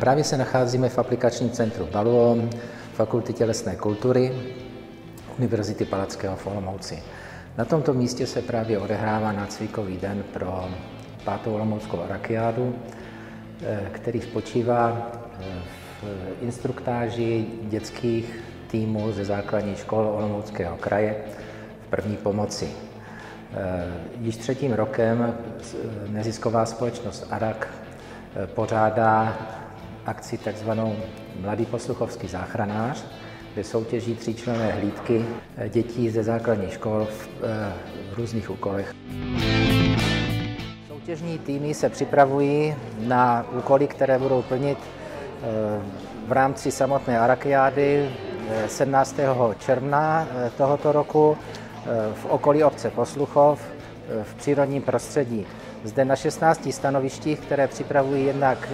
Právě se nacházíme v aplikačním centru Balluon, Fakulty tělesné kultury Univerzity Palackého v Olomouci. Na tomto místě se právě odehrává nácvikový den pro 5. olomouckou arakiádu, který spočívá v instruktáži dětských týmů ze základních škol Olomouckého kraje v první pomoci. Již 3. rokem nezisková společnost ARAK pořádá akci takzvanou Mladý posluchovský záchranář, kde soutěží 3členné hlídky dětí ze základních škol v různých úkolech. Soutěžní týmy se připravují na úkoly, které budou plnit v rámci samotné arakiády 17. června tohoto roku v okolí obce Posluchov v přírodním prostředí. Zde na 16 stanovištích, které připravují jednak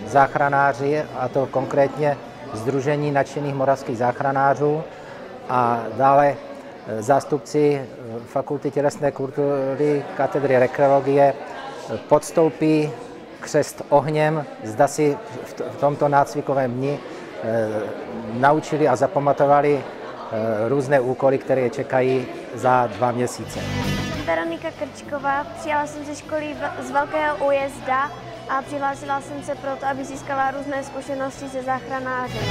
záchranáři, a to konkrétně Sdružení nadšených moravských záchranářů a dále zástupci Fakulty tělesné kultury katedry rekreologie, podstoupí křest ohněm, zda si v tomto nácvikovém dni naučili a zapamatovali různé úkoly, které je čekají za 2 měsíce. Veronika Krčková, přijela jsem ze školy z Velkého Újezda a přihlásila jsem se proto, aby získala různé zkušenosti se záchranářem.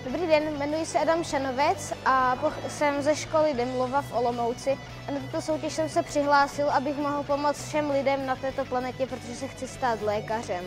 Dobrý den, jmenuji se Adam Šanovec a jsem ze školy Demlova v Olomouci. A na tuto soutěž jsem se přihlásil, abych mohl pomoct všem lidem na této planetě, protože se chci stát lékařem.